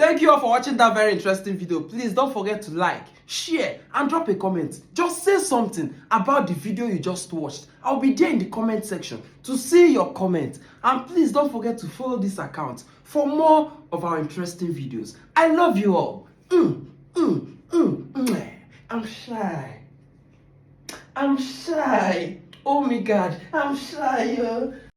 Thank you all for watching that very interesting video. Please don't forget to like, share, and drop a comment. Just say something about the video you just watched. I'll be there in the comment section to see your comment. And please don't forget to follow this account for more of our interesting videos. I love you all. I'm shy. I'm shy. Oh my God, I'm shy.